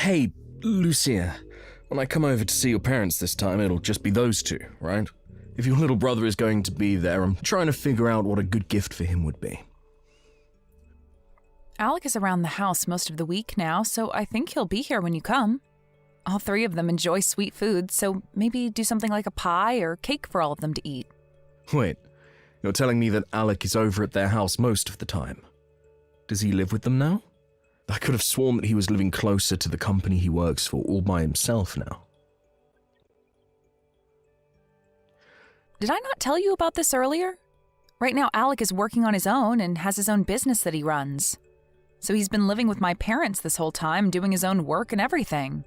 Hey, Lucia, when I come over to see your parents this time, it'll just be those two, right? If your little brother is going to be there, I'm trying to figure out what a good gift for him would be. Alec is around the house most of the week now, so I think he'll be here when you come. All three of them enjoy sweet food, so maybe do something like a pie or cake for all of them to eat. Wait, you're telling me that Alec is over at their house most of the time? Does he live with them now? I could have sworn that he was living closer to the company he works for all by himself now. Did I not tell you about this earlier? Right now, Alec is working on his own and has his own business that he runs. So he's been living with my parents this whole time, doing his own work and everything.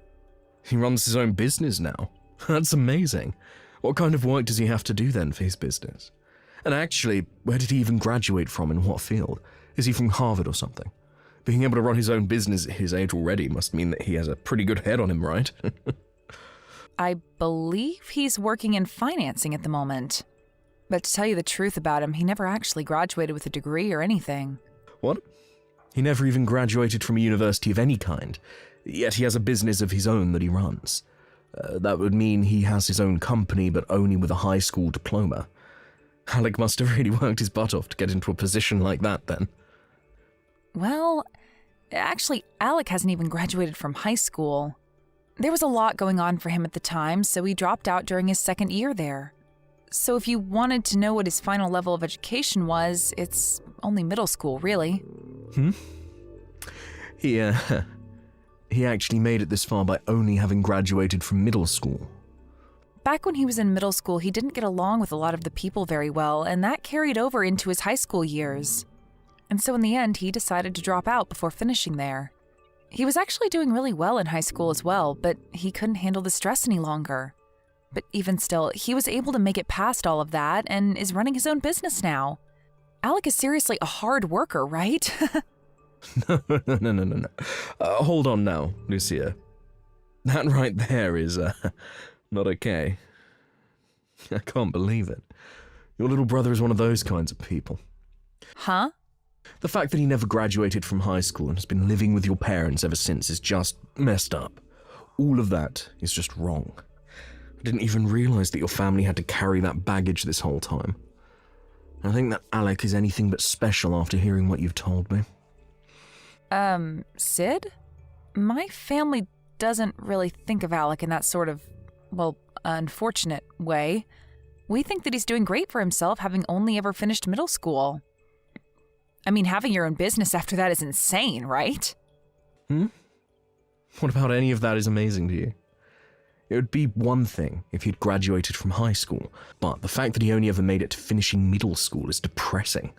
He runs his own business now? That's amazing. What kind of work does he have to do then for his business? And actually, where did he even graduate from, in what field? Is he from Harvard or something? Being able to run his own business at his age already must mean that he has a pretty good head on him, right? I believe he's working in financing at the moment. But to tell you the truth about him, he never actually graduated with a degree or anything. What? He never even graduated from a university of any kind, yet he has a business of his own that he runs. That would mean he has his own company, but only with a high school diploma. Alec must have really worked his butt off to get into a position like that, then. Well, actually, Alec hasn't even graduated from high school. There was a lot going on for him at the time, so he dropped out during his second year there. So if you wanted to know what his final level of education was, it's only middle school, really. He actually made it this far by only having graduated from middle school. Back when he was in middle school, he didn't get along with a lot of the people very well, and that carried over into his high school years. And so in the end, he decided to drop out before finishing there. He was actually doing really well in high school as well, but he couldn't handle the stress any longer. But even still, he was able to make it past all of that and is running his own business now. Alec is seriously a hard worker, right? No. Hold on now, Lucia. That right there is, not okay. I can't believe it. Your little brother is one of those kinds of people. Huh? The fact that he never graduated from high school and has been living with your parents ever since is just messed up. All of that is just wrong. I didn't even realize that your family had to carry that baggage this whole time. I think that Alec is anything but special after hearing what you've told me. Sid? My family doesn't really think of Alec in that sort of, unfortunate way. We think that he's doing great for himself, having only ever finished middle school. I mean, having your own business after that is insane, right? What about any of that is amazing to you? It would be one thing if he'd graduated from high school, but the fact that he only ever made it to finishing middle school is depressing.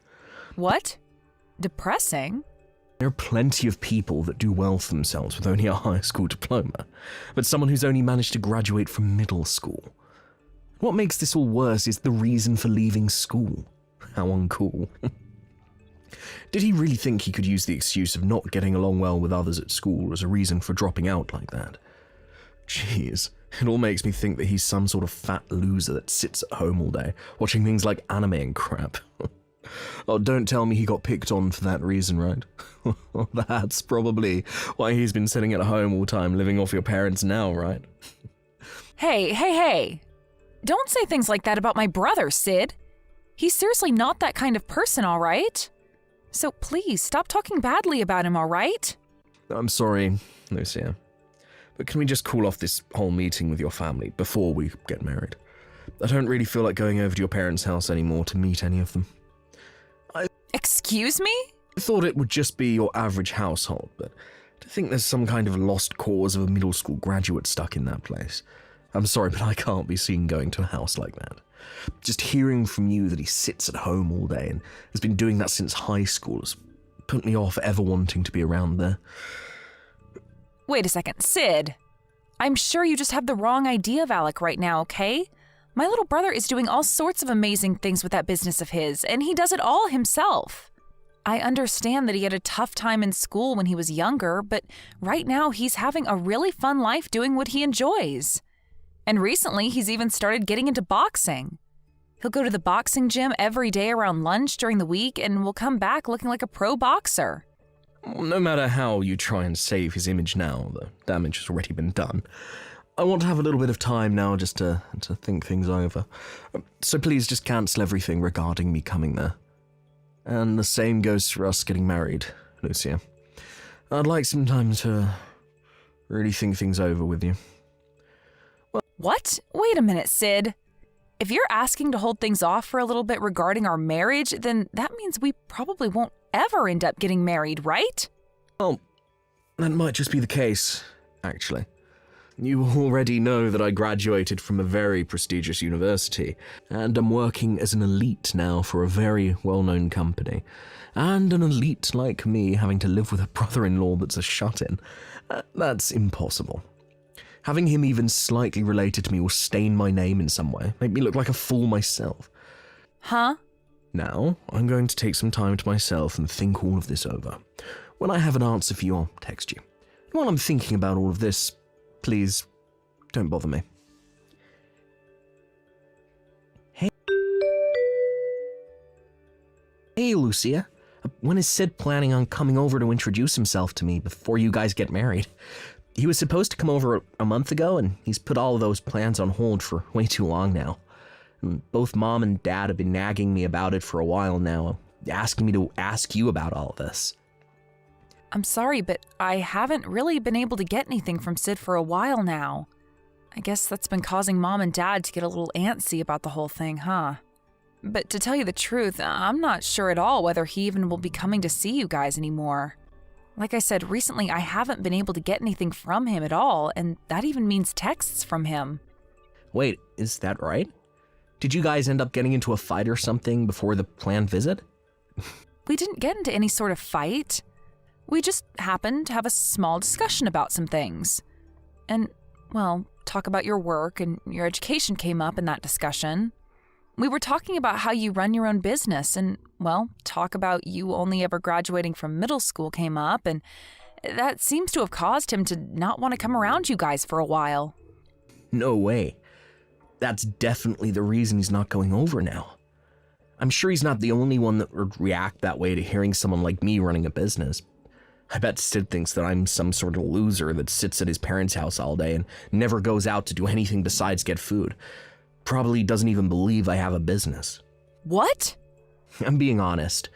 What? Depressing? There are plenty of people that do well for themselves with only a high school diploma, but someone who's only managed to graduate from middle school. What makes this all worse is the reason for leaving school. How uncool. Did he really think he could use the excuse of not getting along well with others at school as a reason for dropping out like that? Jeez, it all makes me think that he's some sort of fat loser that sits at home all day, watching things like anime and crap. Oh, don't tell me he got picked on for that reason, right? That's probably why he's been sitting at home all the time, living off your parents now, right? Hey. Don't say things like that about my brother, Sid. He's seriously not that kind of person, all right? So please, stop talking badly about him, all right? I'm sorry, Lucia. But can we just call off this whole meeting with your family before we get married? I don't really feel like going over to your parents' house anymore to meet any of them. Excuse me? I thought it would just be your average household, but to think there's some kind of lost cause of a middle school graduate stuck in that place. I'm sorry, but I can't be seen going to a house like that. Just hearing from you that he sits at home all day and has been doing that since high school has put me off ever wanting to be around there. Wait a second, Sid. I'm sure you just have the wrong idea of Alec right now, okay? My little brother is doing all sorts of amazing things with that business of his, and he does it all himself. I understand that he had a tough time in school when he was younger, but right now he's having a really fun life doing what he enjoys. And recently, he's even started getting into boxing. He'll go to the boxing gym every day around lunch during the week and will come back looking like a pro boxer. No matter how you try and save his image now, the damage has already been done. I want to have a little bit of time now just to think things over. So please just cancel everything regarding me coming there. And the same goes for us getting married, Lucia. I'd like some time to really think things over with you. What? Wait a minute, Sid. If you're asking to hold things off for a little bit regarding our marriage, then that means we probably won't ever end up getting married, right? Well, that might just be the case, actually. You already know that I graduated from a very prestigious university, and I'm working as an elite now for a very well-known company. And an elite like me having to live with a brother-in-law that's a shut-in, that's impossible. Having him even slightly related to me will stain my name in some way, make me look like a fool myself. Huh? Now, I'm going to take some time to myself and think all of this over. When I have an answer for you, I'll text you. While I'm thinking about all of this, please, don't bother me. Hey, Lucia. When is Sid planning on coming over to introduce himself to me before you guys get married? He was supposed to come over a month ago, and he's put all of those plans on hold for way too long now. And both Mom and Dad have been nagging me about it for a while now, asking me to ask you about all of this. I'm sorry, but I haven't really been able to get anything from Sid for a while now. I guess that's been causing Mom and Dad to get a little antsy about the whole thing, huh? But to tell you the truth, I'm not sure at all whether he even will be coming to see you guys anymore. Like I said, recently I haven't been able to get anything from him at all, and that even means texts from him. Wait, is that right? Did you guys end up getting into a fight or something before the planned visit? We didn't get into any sort of fight. We just happened to have a small discussion about some things. And, well, talk about your work and your education came up in that discussion. We were talking about how you run your own business and, well, talk about you only ever graduating from middle school came up, and that seems to have caused him to not want to come around you guys for a while. No way. That's definitely the reason he's not going over now. I'm sure he's not the only one that would react that way to hearing someone like me running a business. I bet Sid thinks that I'm some sort of loser that sits at his parents' house all day and never goes out to do anything besides get food. Probably doesn't even believe I have a business. What? I'm being honest.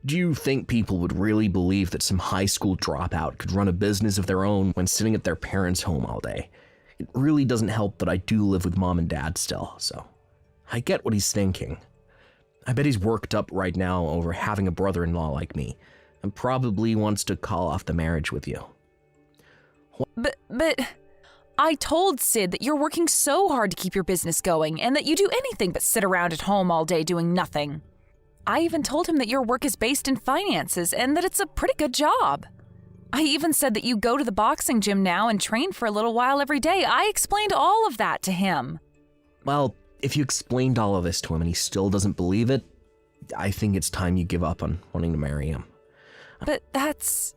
Do you think people would really believe that some high school dropout could run a business of their own when sitting at their parents' home all day? It really doesn't help that I do live with Mom and Dad still, so I get what he's thinking. I bet he's worked up right now over having a brother-in-law like me, and probably wants to call off the marriage with you. But I told Sid that you're working so hard to keep your business going and that you do anything but sit around at home all day doing nothing. I even told him that your work is based in finances and that it's a pretty good job. I even said that you go to the boxing gym now and train for a little while every day. I explained all of that to him. Well, if you explained all of this to him and he still doesn't believe it, I think it's time you give up on wanting to marry him. But that's...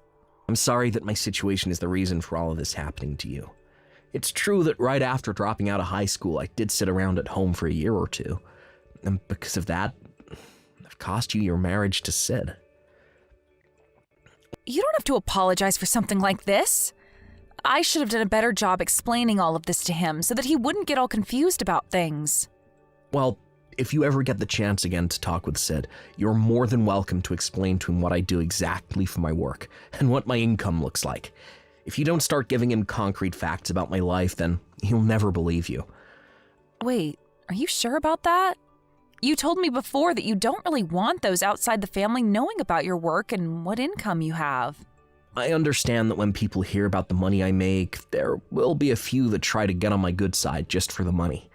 I'm sorry that my situation is the reason for all of this happening to you. It's true that right after dropping out of high school, I did sit around at home for a year or two. And because of that, I've cost you your marriage to Sid. You don't have to apologize for something like this. I should have done a better job explaining all of this to him so that he wouldn't get all confused about things. Well, if you ever get the chance again to talk with Sid, you're more than welcome to explain to him what I do exactly for my work and what my income looks like. If you don't start giving him concrete facts about my life, then he'll never believe you. Wait, are you sure about that? You told me before that you don't really want those outside the family knowing about your work and what income you have. I understand that when people hear about the money I make, there will be a few that try to get on my good side just for the money.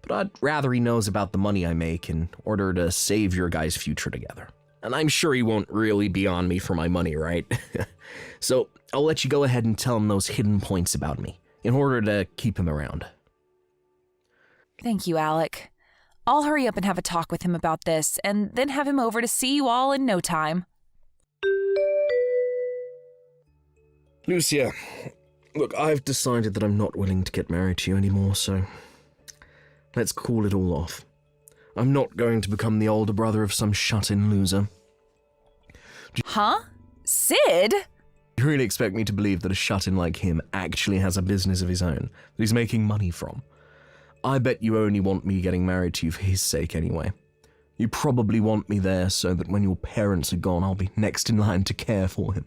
But I'd rather he knows about the money I make in order to save your guys' future together. And I'm sure he won't really be on me for my money, right? So I'll let you go ahead and tell him those hidden points about me in order to keep him around. Thank you, Alec. I'll hurry up and have a talk with him about this, and then have him over to see you all in no time. Lucia, look, I've decided that I'm not willing to get married to you anymore, so let's call it all off. I'm not going to become the older brother of some shut-in loser. Huh? Sid? You really expect me to believe that a shut-in like him actually has a business of his own that he's making money from? I bet you only want me getting married to you for his sake anyway. You probably want me there so that when your parents are gone, I'll be next in line to care for him.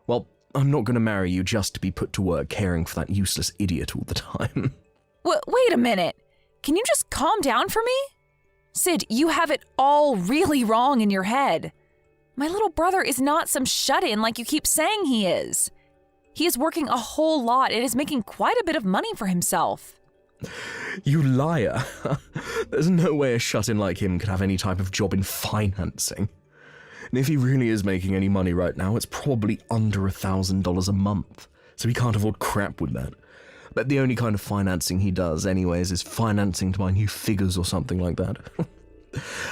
Well, I'm not going to marry you just to be put to work caring for that useless idiot all the time. Wait a minute. Can you just calm down for me? Sid, you have it all really wrong in your head. My little brother is not some shut-in like you keep saying he is. He is working a whole lot and is making quite a bit of money for himself. You liar. There's no way a shut-in like him could have any type of job in financing. And if he really is making any money right now, it's probably under $1,000 a month, so he can't afford crap with that. But the only kind of financing he does anyways is financing to buy new figures or something like that.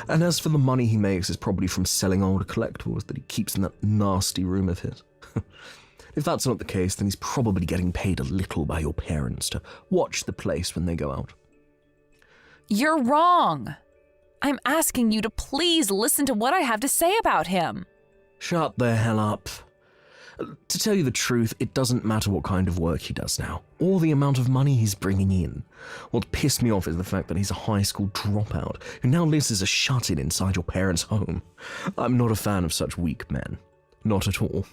And as for the money he makes, it's probably from selling older collectibles that he keeps in that nasty room of his. If that's not the case, then he's probably getting paid a little by your parents to watch the place when they go out. You're wrong. I'm asking you to please listen to what I have to say about him. Shut the hell up. To tell you the truth, it doesn't matter what kind of work he does now, or the amount of money he's bringing in. What pissed me off is the fact that he's a high school dropout who now lives as a shut-in inside your parents' home. I'm not a fan of such weak men. Not at all.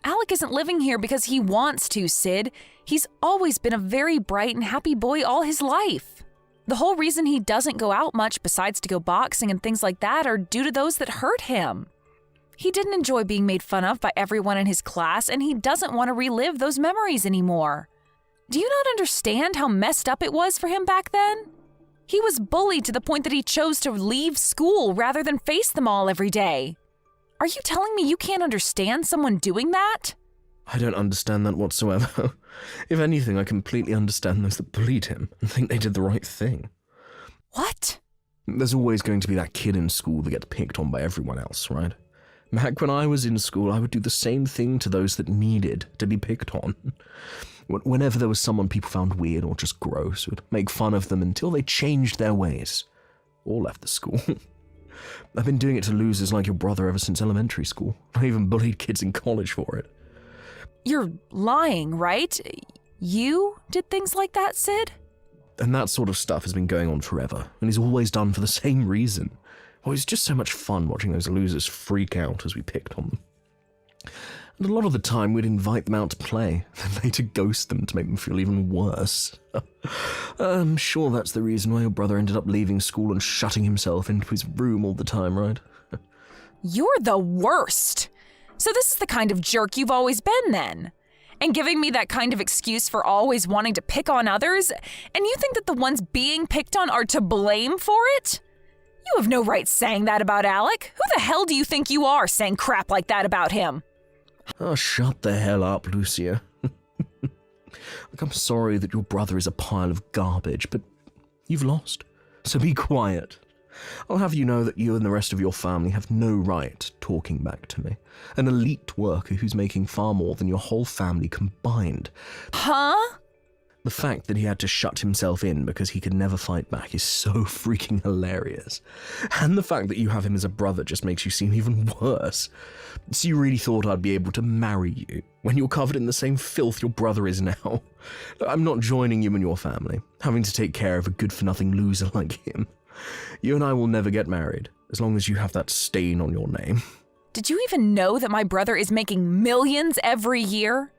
Alec isn't living here because he wants to, Sid. He's always been a very bright and happy boy all his life. The whole reason he doesn't go out much besides to go boxing and things like that are due to those that hurt him. He didn't enjoy being made fun of by everyone in his class, and he doesn't want to relive those memories anymore. Do you not understand how messed up it was for him back then? He was bullied to the point that he chose to leave school rather than face them all every day. Are you telling me you can't understand someone doing that? I don't understand that whatsoever. If anything, I completely understand those that bullied him and think they did the right thing. What? There's always going to be that kid in school that gets picked on by everyone else, right? Back when I was in school, I would do the same thing to those that needed to be picked on. Whenever there was someone people found weird or just gross, would make fun of them until they changed their ways or left the school. I've been doing it to losers like your brother ever since elementary school. I even bullied kids in college for it. You're lying, right? You did things like that, Sid? And that sort of stuff has been going on forever, and is always done for the same reason. Well, it's just so much fun watching those losers freak out as we picked on them. And a lot of the time we'd invite them out to play, then later ghost them to make them feel even worse. I'm sure that's the reason why your brother ended up leaving school and shutting himself into his room all the time, right? You're the worst. So this is the kind of jerk you've always been then. And giving me that kind of excuse for always wanting to pick on others, and you think that the ones being picked on are to blame for it? You have no right saying that about Alec. Who the hell do you think you are saying crap like that about him? Oh, shut the hell up, Lucia. Look, I'm sorry that your brother is a pile of garbage, but you've lost. So be quiet. I'll have you know that you and the rest of your family have no right talking back to me. An elite worker who's making far more than your whole family combined. Huh? The fact that he had to shut himself in because he could never fight back is so freaking hilarious. And the fact that you have him as a brother just makes you seem even worse. So you really thought I'd be able to marry you when you're covered in the same filth your brother is now? I'm not joining you and your family, having to take care of a good-for-nothing loser like him. You and I will never get married, as long as you have that stain on your name. Did you even know that my brother is making millions every year?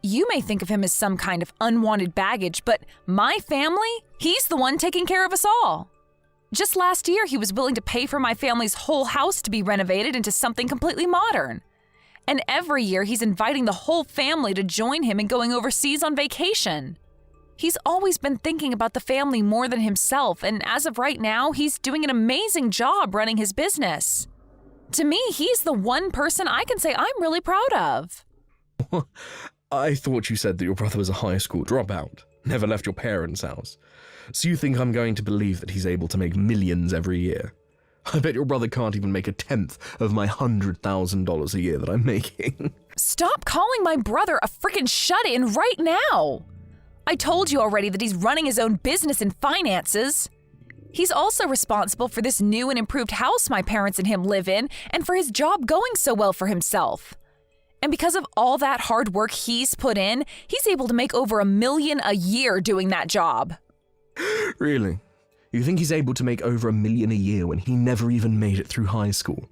You may think of him as some kind of unwanted baggage, but my family, he's the one taking care of us all. Just last year, he was willing to pay for my family's whole house to be renovated into something completely modern. And every year, he's inviting the whole family to join him in going overseas on vacation. He's always been thinking about the family more than himself, and as of right now, he's doing an amazing job running his business. To me, he's the one person I can say I'm really proud of. I thought you said that your brother was a high school dropout, never left your parents' house. So you think I'm going to believe that he's able to make millions every year? I bet your brother can't even make a tenth of my $100,000 a year that I'm making. Stop calling my brother a frickin' shut-in right now! I told you already that he's running his own business and finances. He's also responsible for this new and improved house my parents and him live in, and for his job going so well for himself. And because of all that hard work he's put in, he's able to make over $1 million a year doing that job. Really? You think he's able to make over $1 million a year when he never even made it through high school?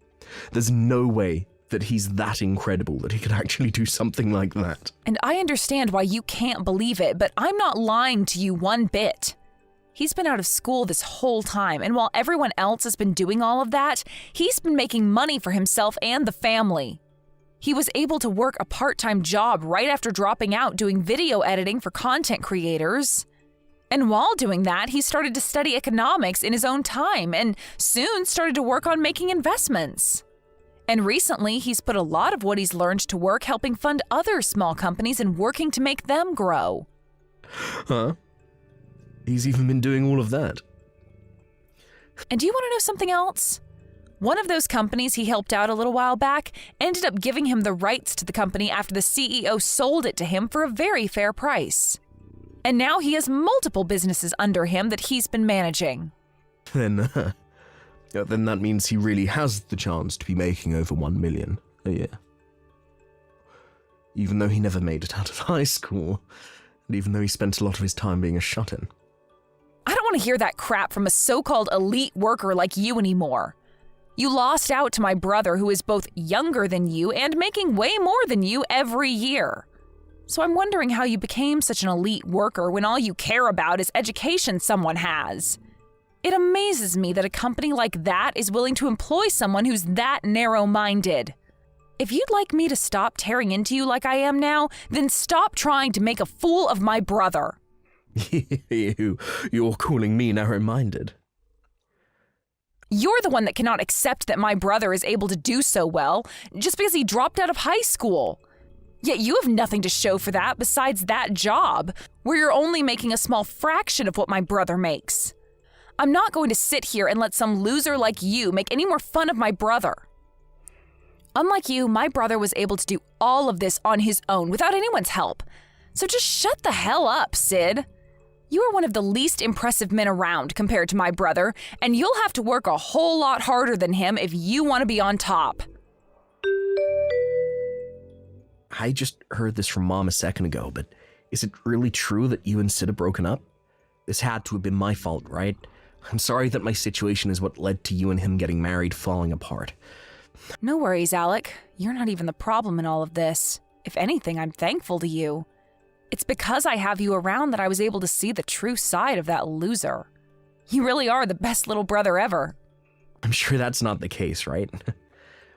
There's no way that he's that incredible that he could actually do something like that. And I understand why you can't believe it, but I'm not lying to you one bit. He's been out of school this whole time, and while everyone else has been doing all of that, he's been making money for himself and the family. He was able to work a part-time job right after dropping out doing video editing for content creators. And while doing that, he started to study economics in his own time and soon started to work on making investments. And recently, he's put a lot of what he's learned to work helping fund other small companies and working to make them grow. Huh? He's even been doing all of that. And do you want to know something else? One of those companies he helped out a little while back ended up giving him the rights to the company after the CEO sold it to him for a very fair price. And now he has multiple businesses under him that he's been managing. Then that means he really has the chance to be making over $1 million a year. Even though he never made it out of high school, and even though he spent a lot of his time being a shut-in. I don't want to hear that crap from a so-called elite worker like you anymore. You lost out to my brother, who is both younger than you and making way more than you every year. So I'm wondering how you became such an elite worker when all you care about is education someone has. It amazes me that a company like that is willing to employ someone who's that narrow-minded. If you'd like me to stop tearing into you like I am now, then stop trying to make a fool of my brother. You're calling me narrow-minded. You're the one that cannot accept that my brother is able to do so well just because he dropped out of high school. Yet you have nothing to show for that besides that job, where you're only making a small fraction of what my brother makes. I'm not going to sit here and let some loser like you make any more fun of my brother. Unlike you, my brother was able to do all of this on his own without anyone's help. So just shut the hell up, Sid. You are one of the least impressive men around compared to my brother, and you'll have to work a whole lot harder than him if you want to be on top. I just heard this from Mom a second ago, but is it really true that you and Sid have broken up? This had to have been my fault, right? I'm sorry that my situation is what led to you and him getting married falling apart. No worries, Alec. You're not even the problem in all of this. If anything, I'm thankful to you. It's because I have you around that I was able to see the true side of that loser. You really are the best little brother ever. I'm sure that's not the case, right?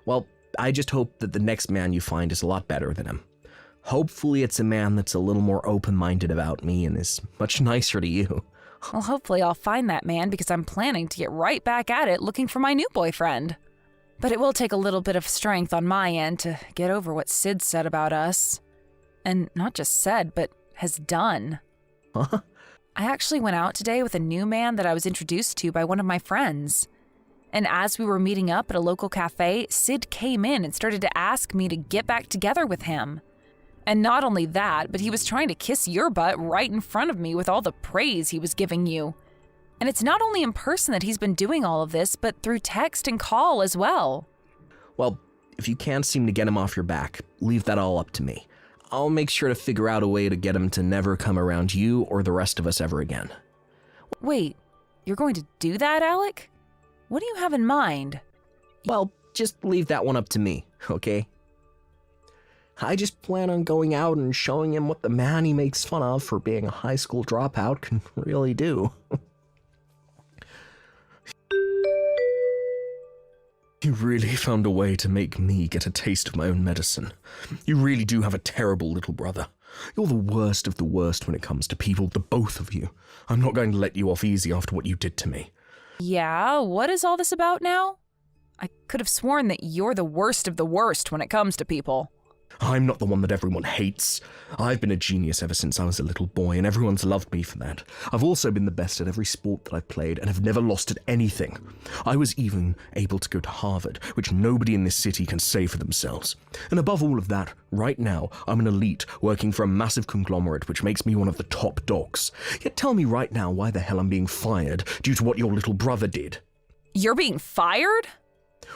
Well, I just hope that the next man you find is a lot better than him. Hopefully it's a man that's a little more open-minded about me and is much nicer to you. Well, hopefully I'll find that man because I'm planning to get right back at it looking for my new boyfriend. But it will take a little bit of strength on my end to get over what Sid said about us. And not just said, but has done. Huh? I actually went out today with a new man that I was introduced to by one of my friends. And as we were meeting up at a local cafe, Sid came in and started to ask me to get back together with him. And not only that, but he was trying to kiss your butt right in front of me with all the praise he was giving you. And it's not only in person that he's been doing all of this, but through text and call as well. Well, if you can't seem to get him off your back, leave that all up to me. I'll make sure to figure out a way to get him to never come around you or the rest of us ever again. Wait, you're going to do that, Alec? What do you have in mind? Well, just leave that one up to me, okay? I just plan on going out and showing him what the man he makes fun of for being a high school dropout can really do. You really found a way to make me get a taste of my own medicine. You really do have a terrible little brother. You're the worst of the worst when it comes to people, the both of you. I'm not going to let you off easy after what you did to me. Yeah, what is all this about now? I could have sworn that you're the worst of the worst when it comes to people. I'm not the one that everyone hates. I've been a genius ever since I was a little boy, and everyone's loved me for that. I've also been the best at every sport that I've played, and have never lost at anything. I was even able to go to Harvard, which nobody in this city can say for themselves. And above all of that, right now, I'm an elite working for a massive conglomerate, which makes me one of the top dogs. Yet tell me right now why the hell I'm being fired due to what your little brother did. You're being fired?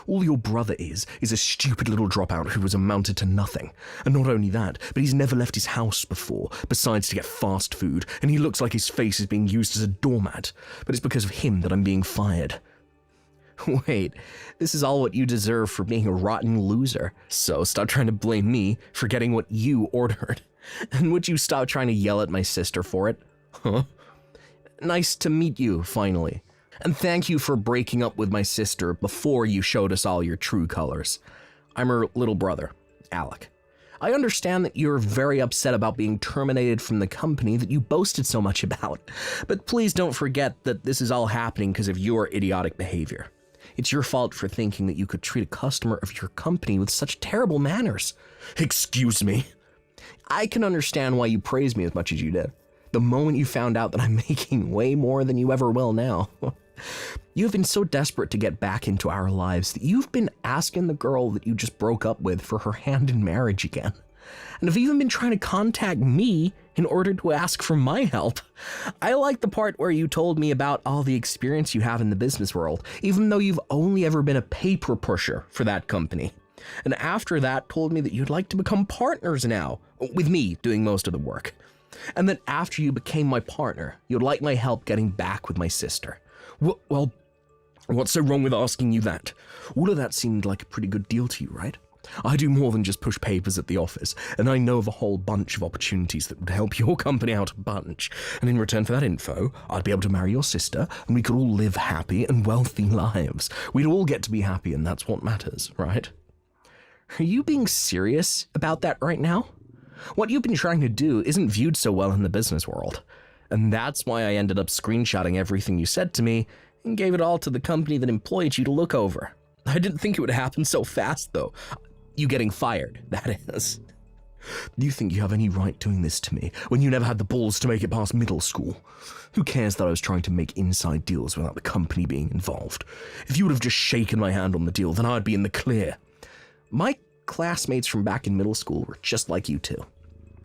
All your brother is a stupid little dropout who has amounted to nothing. And not only that, but he's never left his house before, besides to get fast food, and he looks like his face is being used as a doormat. But it's because of him that I'm being fired. Wait, this is all what you deserve for being a rotten loser. So stop trying to blame me for getting what you ordered. And would you stop trying to yell at my sister for it? Huh? Nice to meet you, finally. And thank you for breaking up with my sister before you showed us all your true colors. I'm her little brother, Alec. I understand that you're very upset about being terminated from the company that you boasted so much about, but please don't forget that this is all happening because of your idiotic behavior. It's your fault for thinking that you could treat a customer of your company with such terrible manners. Excuse me? I can understand why you praise me as much as you did. The moment you found out that I'm making way more than you ever will now. You have been so desperate to get back into our lives that you've been asking the girl that you just broke up with for her hand in marriage again. And have even been trying to contact me in order to ask for my help. I like the part where you told me about all the experience you have in the business world, even though you've only ever been a paper pusher for that company. And after that, told me that you'd like to become partners now, with me doing most of the work. And that after you became my partner, you'd like my help getting back with my sister. Well, what's so wrong with asking you that? All of that seemed like a pretty good deal to you, right? I do more than just push papers at the office, and I know of a whole bunch of opportunities that would help your company out a bunch. And in return for that info, I'd be able to marry your sister, and we could all live happy and wealthy lives. We'd all get to be happy, and that's what matters, right? Are you being serious about that right now? What you've been trying to do isn't viewed so well in the business world. And that's why I ended up screenshotting everything you said to me and gave it all to the company that employed you to look over. I didn't think it would happen so fast, though. You getting fired, that is. Do you think you have any right doing this to me when you never had the balls to make it past middle school? Who cares that I was trying to make inside deals without the company being involved? If you would have just shaken my hand on the deal, then I'd be in the clear. My classmates from back in middle school were just like you two.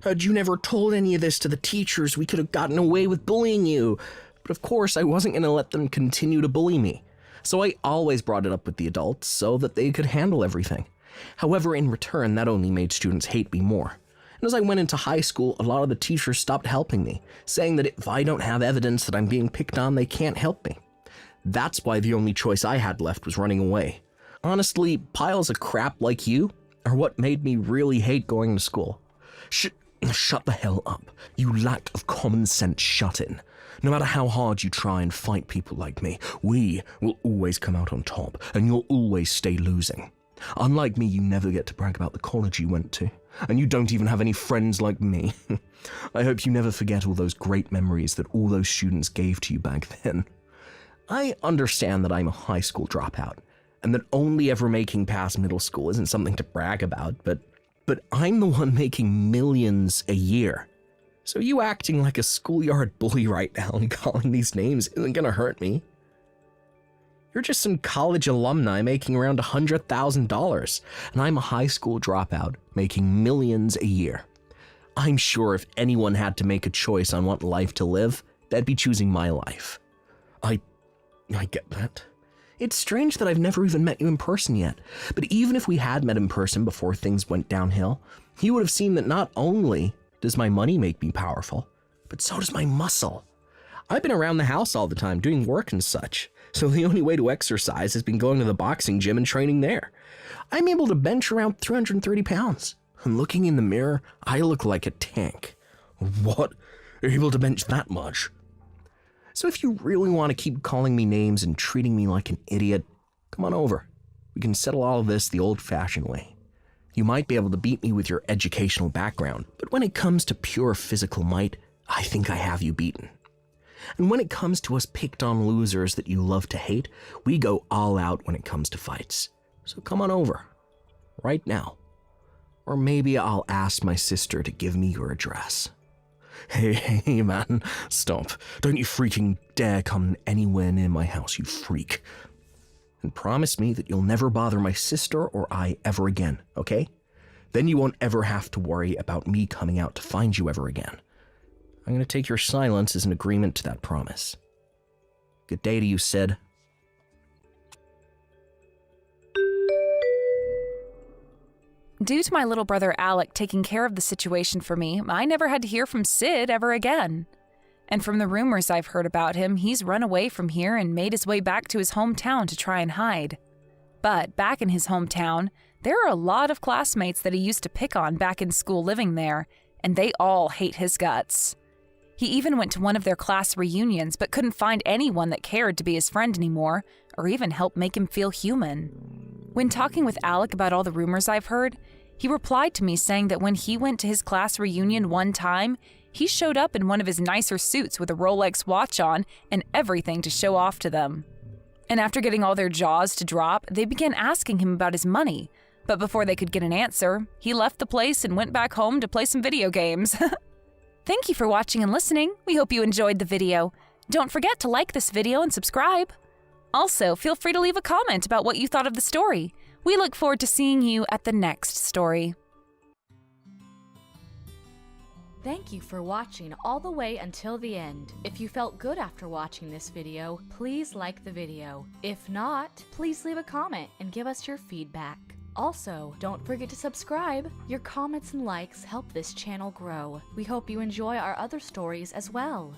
Had you never told any of this to the teachers, we could have gotten away with bullying you. But of course, I wasn't going to let them continue to bully me. So I always brought it up with the adults so that they could handle everything. However, in return, that only made students hate me more. And as I went into high school, a lot of the teachers stopped helping me, saying that if I don't have evidence that I'm being picked on, they can't help me. That's why the only choice I had left was running away. Honestly, piles of crap like you are what made me really hate going to school. Shut the hell up. You lack of common sense shut in. No matter how hard you try and fight people like me, we will always come out on top, and you'll always stay losing. Unlike me, you never get to brag about the college you went to, and you don't even have any friends like me. I hope you never forget all those great memories that all those students gave to you back then. I understand that I'm a high school dropout, and that only ever making past middle school isn't something to brag about, but I'm the one making millions a year. So you acting like a schoolyard bully right now and calling these names isn't gonna hurt me. You're just some college alumni making around $100,000, and I'm a high school dropout making millions a year. I'm sure if anyone had to make a choice on what life to live, they'd be choosing my life. I get that. It's strange that I've never even met you in person yet, but even if we had met in person before things went downhill, you would have seen that not only does my money make me powerful, but so does my muscle. I've been around the house all the time doing work and such, so the only way to exercise has been going to the boxing gym and training there. I'm able to bench around 330 pounds, and looking in the mirror, I look like a tank. What? You're able to bench that much? So if you really want to keep calling me names and treating me like an idiot, come on over. We can settle all of this the old-fashioned way. You might be able to beat me with your educational background, but when it comes to pure physical might, I think I have you beaten. And when it comes to us picked-on losers that you love to hate, we go all out when it comes to fights. So come on over. Right now. Or maybe I'll ask my sister to give me your address. Hey, man, stop. Don't you freaking dare come anywhere near my house, you freak. And promise me that you'll never bother my sister or I ever again, okay? Then you won't ever have to worry about me coming out to find you ever again. I'm going to take your silence as an agreement to that promise. Good day to you, Sid. Due to my little brother Alec taking care of the situation for me, I never had to hear from Sid ever again. And from the rumors I've heard about him, he's run away from here and made his way back to his hometown to try and hide. But back in his hometown, there are a lot of classmates that he used to pick on back in school living there, and they all hate his guts. He even went to one of their class reunions but couldn't find anyone that cared to be his friend anymore, or even help make him feel human. When talking with Alec about all the rumors I've heard, he replied to me saying that when he went to his class reunion one time, he showed up in one of his nicer suits with a Rolex watch on and everything to show off to them. And after getting all their jaws to drop, they began asking him about his money. But before they could get an answer, he left the place and went back home to play some video games. Thank you for watching and listening. We hope you enjoyed the video. Don't forget to like this video and subscribe. Also, feel free to leave a comment about what you thought of the story. We look forward to seeing you at the next story. Thank you for watching all the way until the end. If you felt good after watching this video, please like the video. If not, please leave a comment and give us your feedback. Also, don't forget to subscribe. Your comments and likes help this channel grow. We hope you enjoy our other stories as well.